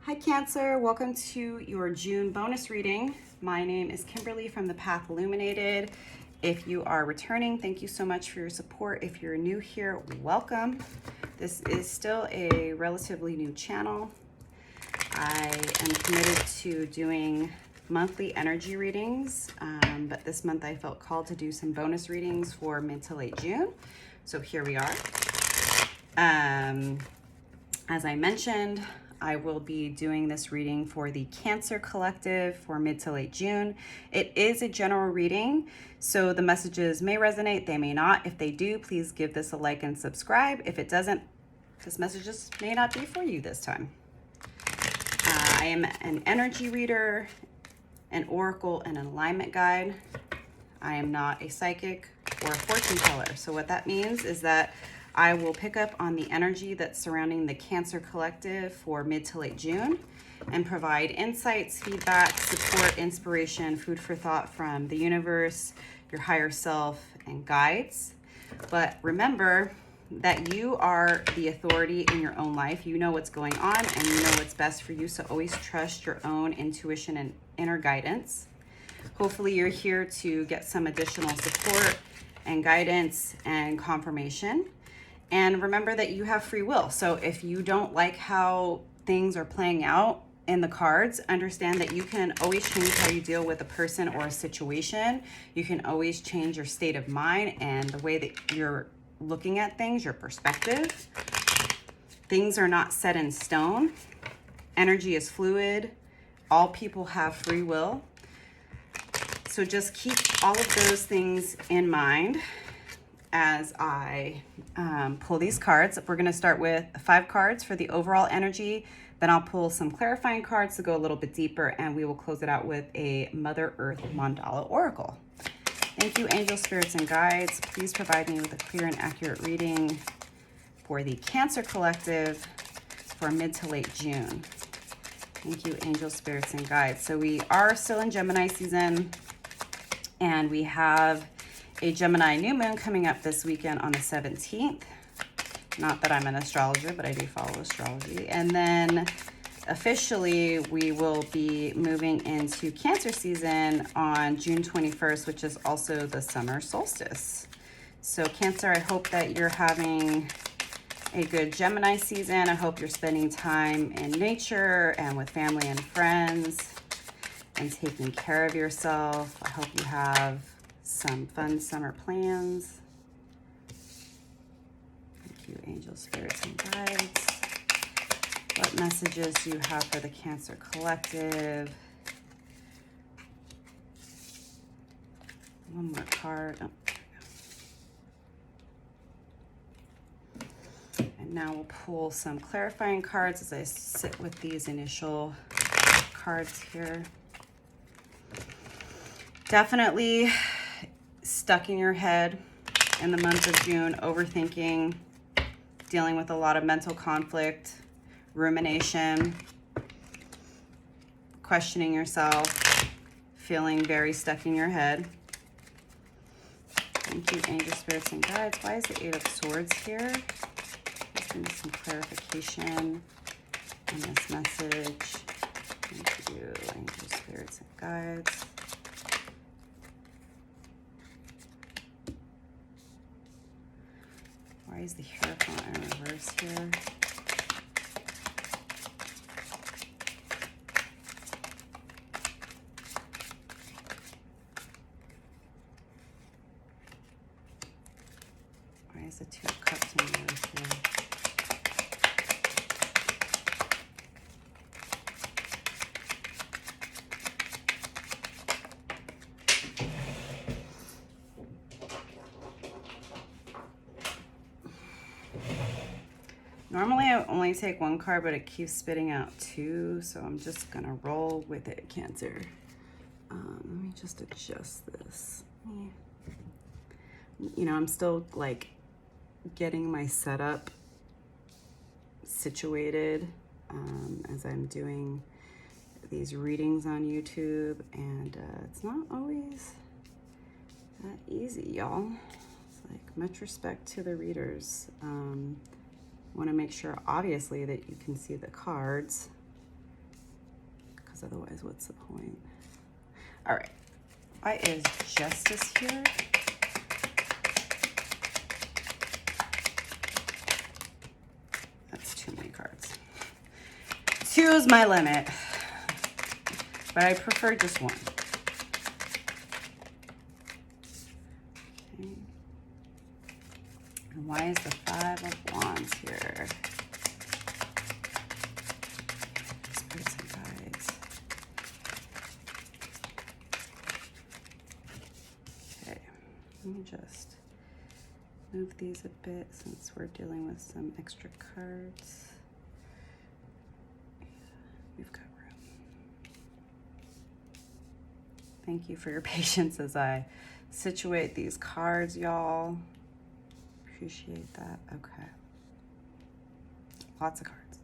Hi Cancer, welcome to your June bonus reading. My name is Kimberly from The Path Illuminated. If you are returning, thank you so much for your support. If you're new here, welcome. This is still a relatively new channel. I am committed to doing monthly energy readings, but this month I felt called to do some bonus readings for mid to late June. So here we are. As I mentioned, I will be doing this reading for the Cancer Collective for mid to late June. It is a general reading, so the messages may resonate, they may not. If they do, please give this a like and subscribe. If it doesn't, this message just may not be for you this time. I am an energy reader, an oracle, and an alignment guide. I am not a psychic or a fortune teller. So what that means is that I will pick up on the energy that's surrounding the Cancer Collective for mid to late June and provide insights, feedback, support, inspiration, food for thought from the universe, your higher self, and guides. But remember that you are the authority in your own life. You know what's going on and you know what's best for you. So always trust your own intuition and inner guidance. Hopefully you're here to get some additional support and guidance and confirmation. And remember that you have free will. So if you don't like how things are playing out in the cards, understand that you can always change how you deal with a person or a situation. You can always change your state of mind and the way that you're looking at things, your perspective. Things are not set in stone. Energy is fluid. All people have free will. So just keep all of those things in mind as I pull these cards. We're going to start with 5 cards for the overall energy. Then I'll pull some clarifying cards to go a little bit deeper, and we will close it out with a Mother Earth Mandala Oracle. Thank you, angels, spirits, and guides. Please provide me with a clear and accurate reading for the Cancer Collective for mid to late June. Thank you, angels, spirits, and guides. So we are still in Gemini season, and we have a Gemini new moon coming up this weekend on the 17th. Not that I'm an astrologer, but I do follow astrology. And then officially we will be moving into Cancer season on June 21st, which is also the summer solstice. So Cancer, I hope that you're having a good Gemini season. I hope you're spending time in nature and with family and friends and taking care of yourself. I hope you have some fun summer plans. Thank you, angels, spirits, and guides. What messages do you have for the Cancer Collective? One more card. Oh. And now we'll pull some clarifying cards as I sit with these initial cards here. Definitely stuck in your head in the month of June, overthinking, dealing with a lot of mental conflict, rumination, questioning yourself, feeling very stuck in your head. Thank you, angel, spirits, and guides. Why is the 8 of Swords here? Let's give me some clarification on this message. Thank you, angel, spirits, and guides. Why is the Hierophant in reverse here? Why is the 2 of Cups in reverse here? Normally I only take 1 card, but it keeps spitting out 2, so I'm just gonna roll with it, Cancer. Let me just adjust this. You know, I'm still like getting my setup situated as I'm doing these readings on YouTube, and it's not always that easy, y'all. It's like much respect to the readers. Want to make sure, obviously, that you can see the cards. because otherwise what's the point? All right, why is Justice here? That's too many cards. 2 is my limit, but I prefer just 1. Okay. And why is the 5 of Wands here? Spirits and guides. Okay, let me just move these a bit since we're dealing with some extra cards. We've got room. Thank you for your patience as I situate these cards, y'all. Appreciate that. Okay. Lots of cards.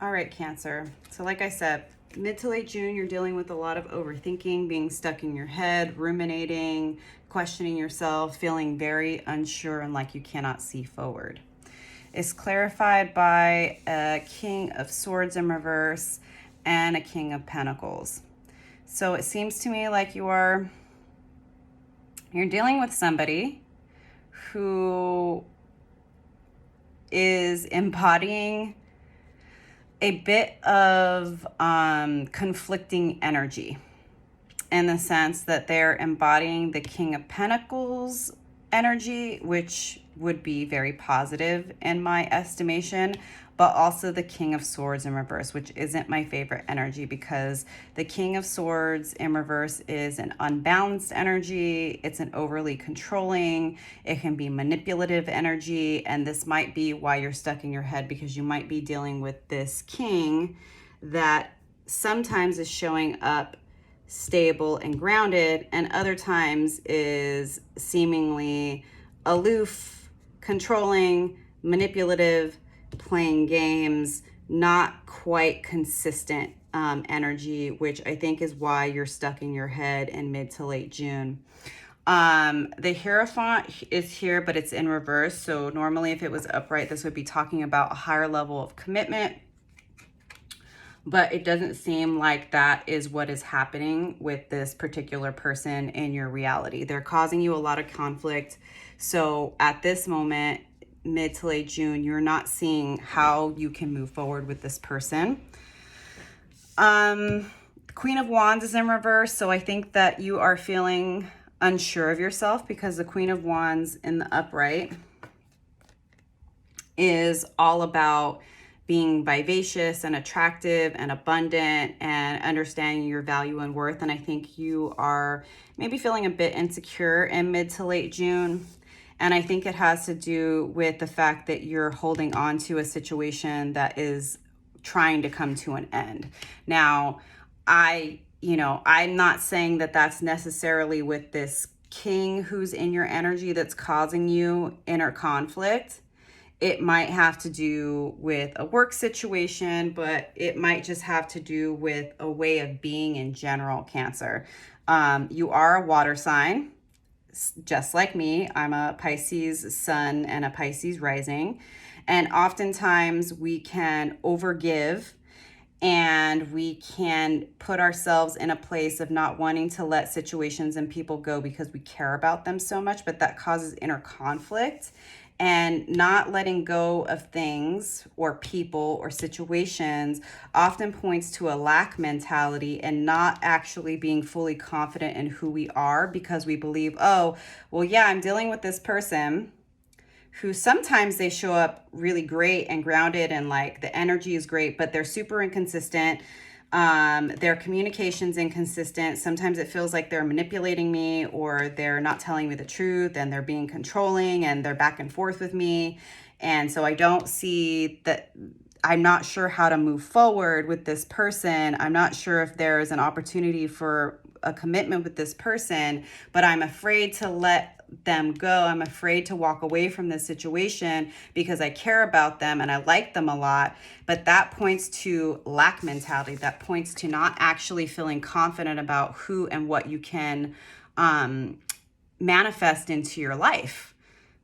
All right, Cancer. So like I said, mid to late June, you're dealing with a lot of overthinking, being stuck in your head, ruminating, questioning yourself, feeling very unsure and like you cannot see forward. It's clarified by a King of Swords in reverse and a King of Pentacles. So it seems to me like you're dealing with somebody who is embodying a bit of conflicting energy, in the sense that they're embodying the King of Pentacles energy, which would be very positive in my estimation, but also the King of Swords in reverse, which isn't my favorite energy, because the King of Swords in reverse is an unbalanced energy. It's an overly controlling, it can be manipulative energy, and this might be why you're stuck in your head, because you might be dealing with this king that sometimes is showing up stable and grounded, and other times is seemingly aloof, controlling, manipulative, playing games, not quite consistent energy, which I think is why you're stuck in your head in mid to late June. The Hierophant is here, but it's in reverse. So normally if it was upright, this would be talking about a higher level of commitment, but it doesn't seem like that is what is happening with this particular person in your reality. They're causing you a lot of conflict. So at this moment, mid to late June, you're not seeing how you can move forward with this person. Queen of Wands is in reverse. So I think that you are feeling unsure of yourself, because the Queen of Wands in the upright is all about being vivacious and attractive and abundant and understanding your value and worth. And I think you are maybe feeling a bit insecure in mid to late June. And I think it has to do with the fact that you're holding on to a situation that is trying to come to an end. Now, I'm not saying that that's necessarily with this king who's in your energy that's causing you inner conflict. It might have to do with a work situation, but it might just have to do with a way of being in general, Cancer. You are a water sign, just like me. I'm a Pisces sun and a Pisces rising. And oftentimes we can overgive and we can put ourselves in a place of not wanting to let situations and people go because we care about them so much, but that causes inner conflict. And not letting go of things or people or situations often points to a lack mentality and not actually being fully confident in who we are, because we believe, oh, well, yeah, I'm dealing with this person who sometimes they show up really great and grounded and like the energy is great, but they're super inconsistent. Their communication's inconsistent. Sometimes it feels like they're manipulating me, or they're not telling me the truth, and they're being controlling, and they're back and forth with me. And so I don't see that. I'm not sure how to move forward with this person. I'm not sure if there's an opportunity for a commitment with this person, but I'm afraid to let them go. I'm afraid to walk away from this situation because I care about them and I like them a lot. But that points to lack mentality. That points to not actually feeling confident about who and what you can manifest into your life,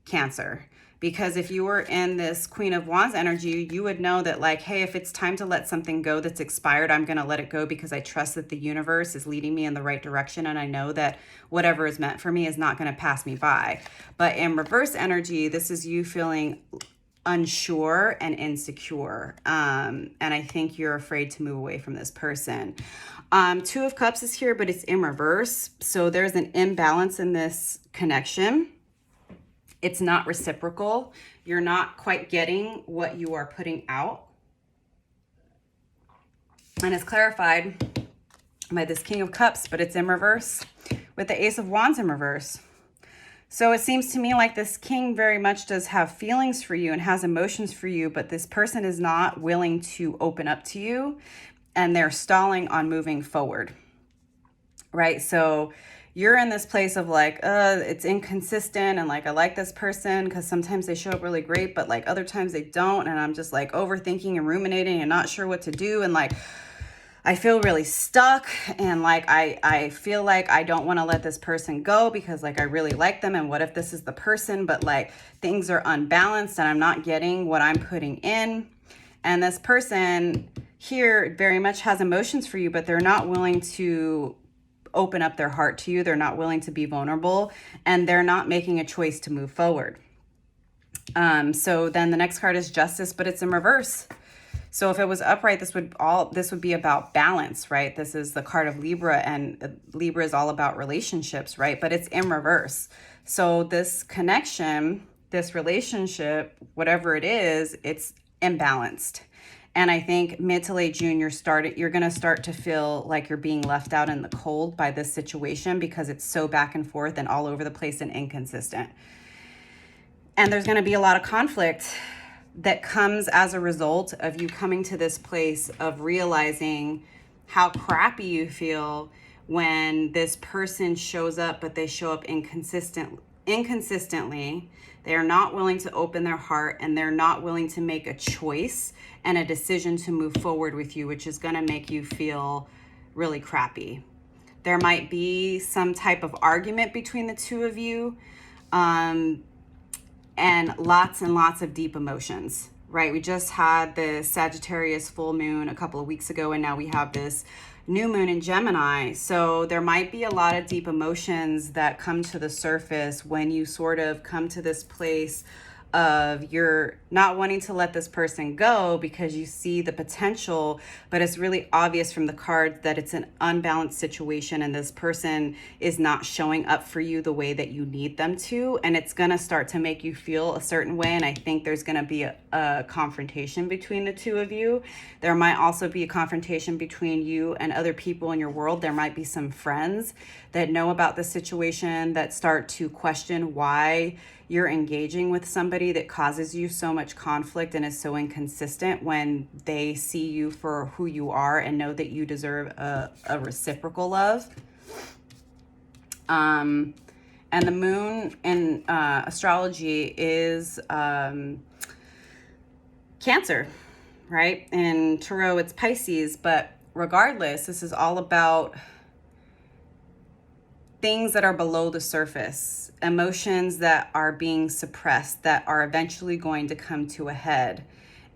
Cancer. Because if you were in this Queen of Wands energy, you would know that like, hey, if it's time to let something go that's expired, I'm going to let it go because I trust that the universe is leading me in the right direction. And I know that whatever is meant for me is not going to pass me by. But in reverse energy, this is you feeling unsure and insecure. And I think you're afraid to move away from this person. Two of Cups is here, but it's in reverse. So there's an imbalance in this connection. It's not reciprocal. You're not quite getting what you are putting out. And it's clarified by this King of Cups, but it's in reverse with the Ace of Wands in reverse. So it seems to me like this king very much does have feelings for you and has emotions for you, but this person is not willing to open up to you and they're stalling on moving forward, right? So you're in this place of like, it's inconsistent and like, I like this person because sometimes they show up really great, but like other times they don't. And I'm just like overthinking and ruminating and not sure what to do. And like, I feel really stuck and like, I feel like I don't want to let this person go because like, I really like them. And what if this is the person, but like things are unbalanced and I'm not getting what I'm putting in. And this person here very much has emotions for you, but they're not willing to open up their heart to you. They're not willing to be vulnerable and they're not making a choice to move forward. So then the next card is Justice, but it's in reverse. So if it was upright, this would be about balance, right? This is the card of Libra and Libra is all about relationships, right? But it's in reverse. So this connection, this relationship, whatever it is, it's imbalanced. And I think mid to late June, you're going to start to feel like you're being left out in the cold by this situation because it's so back and forth and all over the place and inconsistent. And there's going to be a lot of conflict that comes as a result of you coming to this place of realizing how crappy you feel when this person shows up, but they show up inconsistently. They are not willing to open their heart and they're not willing to make a choice and a decision to move forward with you, which is going to make you feel really crappy. There might be some type of argument between the two of you, and lots of deep emotions, right? We just had the Sagittarius full moon a couple of weeks ago, and now we have this new moon in Gemini. So there might be a lot of deep emotions that come to the surface when you sort of come to this place of you're not wanting to let this person go because you see the potential, but it's really obvious from the cards that it's an unbalanced situation and this person is not showing up for you the way that you need them to, and it's going to start to make you feel a certain way. And I think there's going to be a confrontation between the two of you. There might also be a confrontation between you and other people in your world. There might be some friends that know about the situation that start to question why you're engaging with somebody that causes you so much conflict and is so inconsistent when they see you for who you are and know that you deserve a reciprocal love. And the moon in astrology is Cancer, right? In Tarot, it's Pisces, but regardless, this is all about things that are below the surface, emotions that are being suppressed, that are eventually going to come to a head,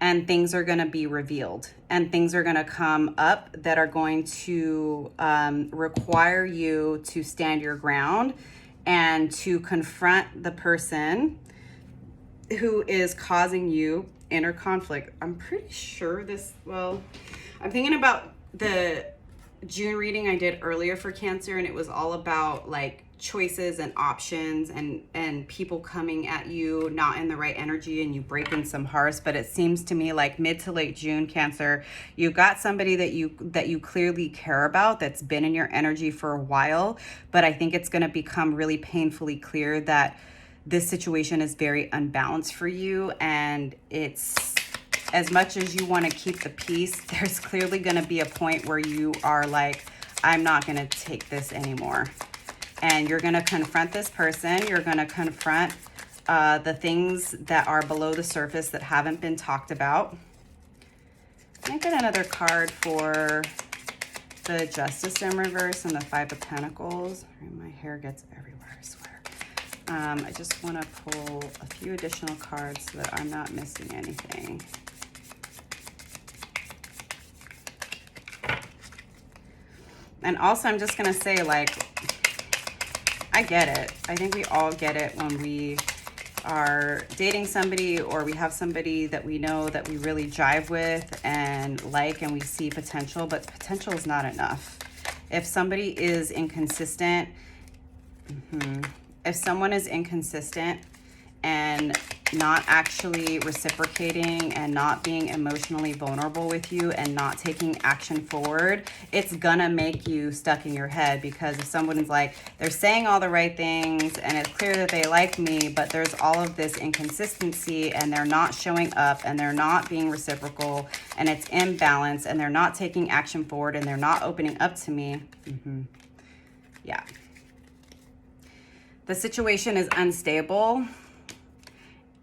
and things are going to be revealed, and things are going to come up that are going to require you to stand your ground and to confront the person who is causing you inner conflict. I'm pretty sure I'm thinking about the June reading I did earlier for Cancer, and it was all about like choices and options and people coming at you not in the right energy and you breaking some hearts. But it seems to me like mid to late June, Cancer, you got somebody that you clearly care about that's been in your energy for a while, but I think it's going to become really painfully clear that this situation is very unbalanced for you, and it's, as much as you want to keep the peace, there's clearly going to be a point where you are like, I'm not going to take this anymore. And you're going to confront this person. You're going to confront the things that are below the surface that haven't been talked about. Can I get another card for the Justice in reverse and the Five of Pentacles? My hair gets everywhere, I swear. I just want to pull a few additional cards so that I'm not missing anything. And also, I'm just going to say, like, I get it. I think we all get it when we are dating somebody or we have somebody that we know that we really jive with and like, and we see potential, but potential is not enough. If somebody is inconsistent, if someone is inconsistent and not actually reciprocating and not being emotionally vulnerable with you and not taking action forward, it's gonna make you stuck in your head, because if someone's like, they're saying all the right things and it's clear that they like me, but there's all of this inconsistency and they're not showing up and they're not being reciprocal and it's imbalance and they're not taking action forward and they're not opening up to me. Yeah. The situation is unstable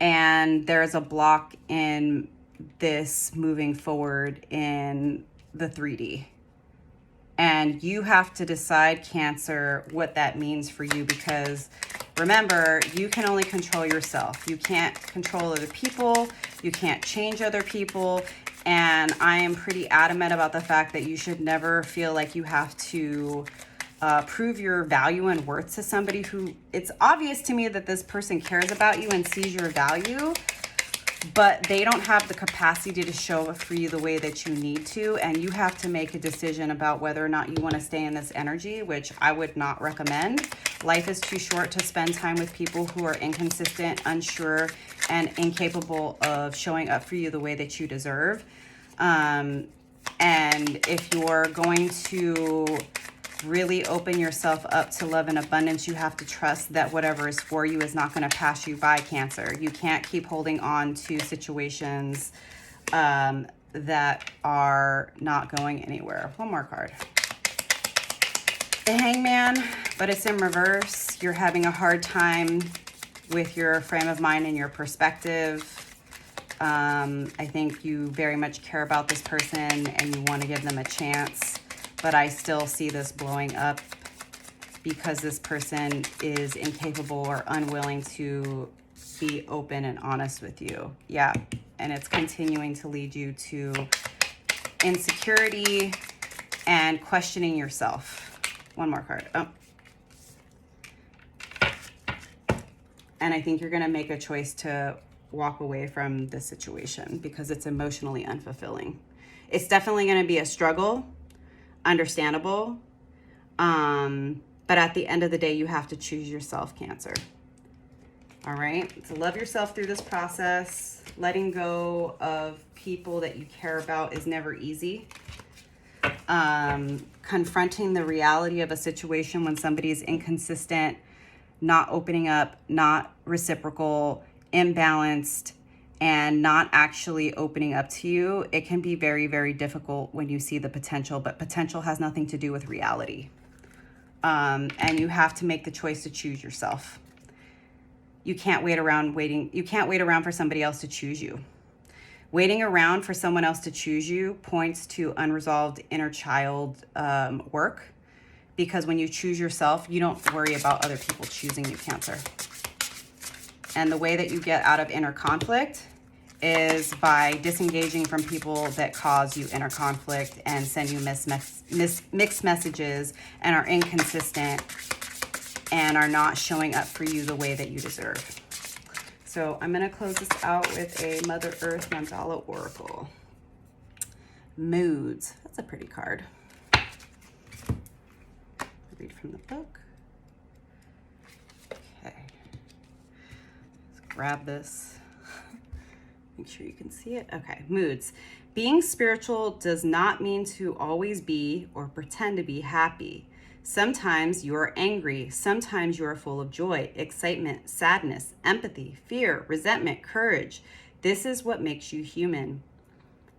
and there's a block in this moving forward in the 3D. And you have to decide, Cancer, what that means for you, because remember, you can only control yourself. You can't control other people. You can't change other people. And I am pretty adamant about the fact that you should never feel like you have to prove your value and worth to somebody who, it's obvious to me that this person cares about you and sees your value, but they don't have the capacity to show up for you the way that you need to. And you have to make a decision about whether or not you want to stay in this energy, which I would not recommend. Life is too short to spend time with people who are inconsistent, unsure, and incapable of showing up for you the way that you deserve. And if you're going to really open yourself up to love and abundance, you have to trust that whatever is for you is not going to pass you by, Cancer. You can't keep holding on to situations that are not going anywhere. One more card. The Hangman, but it's in reverse. You're having a hard time with your frame of mind and your perspective. I think you very much care about this person and you want to give them a chance. But I still see this blowing up because this person is incapable or unwilling to be open and honest with you. Yeah, and it's continuing to lead you to insecurity and questioning yourself. One more card. Oh. And I think you're going to make a choice to walk away from this situation because it's emotionally unfulfilling. It's definitely going to be a struggle. Understandable, but at the end of the day, you have to choose yourself, Cancer. All right, so love yourself through this process. Letting go of people that you care about is never easy. Confronting the reality of a situation when somebody is inconsistent, not opening up, not reciprocal, imbalanced, and not actually opening up to you, it can be very, very difficult when you see the potential, but potential has nothing to do with reality. And you have to make the choice to choose yourself. You can't wait around for somebody else to choose you. Waiting around for someone else to choose you points to unresolved inner child work, because when you choose yourself, you don't worry about other people choosing you, Cancer. And the way that you get out of inner conflict is by disengaging from people that cause you inner conflict and send you mixed messages and are inconsistent and are not showing up for you the way that you deserve. So I'm going to close this out with a Mother Earth Mandala Oracle. Moods. That's a pretty card. Read from the book. Okay. Let's grab this. Make sure you can see it. Okay, moods. Being spiritual does not mean to always be or pretend to be happy. Sometimes you are angry. Sometimes you are full of joy, excitement, sadness, empathy, fear, resentment, courage. This is what makes you human.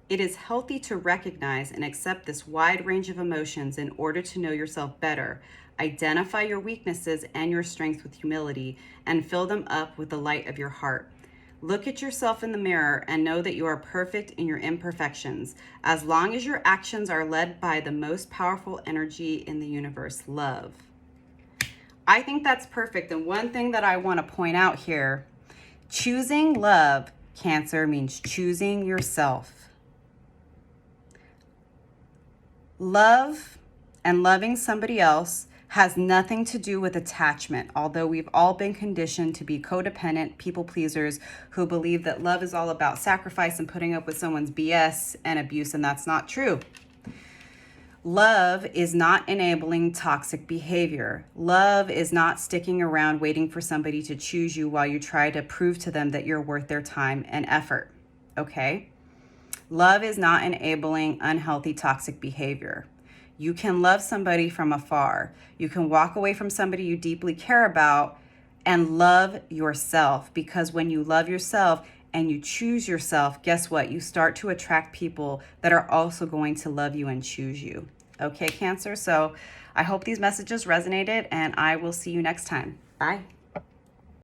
It is healthy to recognize and accept this wide range of emotions in order to know yourself better. Identify your weaknesses and your strengths with humility and fill them up with the light of your heart. Look at yourself in the mirror and know that you are perfect in your imperfections, as long as your actions are led by the most powerful energy in the universe, love. I think that's perfect. And one thing that I want to point out here, choosing love, Cancer, means choosing yourself. Love and loving somebody else has nothing to do with attachment, although we've all been conditioned to be codependent people pleasers who believe that love is all about sacrifice and putting up with someone's BS and abuse, and that's not true. Love is not enabling toxic behavior. Love is not sticking around waiting for somebody to choose you while you try to prove to them that you're worth their time and effort, okay? Love is not enabling unhealthy toxic behavior. You can love somebody from afar. You can walk away from somebody you deeply care about and love yourself, because when you love yourself and you choose yourself, guess what? You start to attract people that are also going to love you and choose you. Okay, Cancer? So I hope these messages resonated, and I will see you next time. Bye.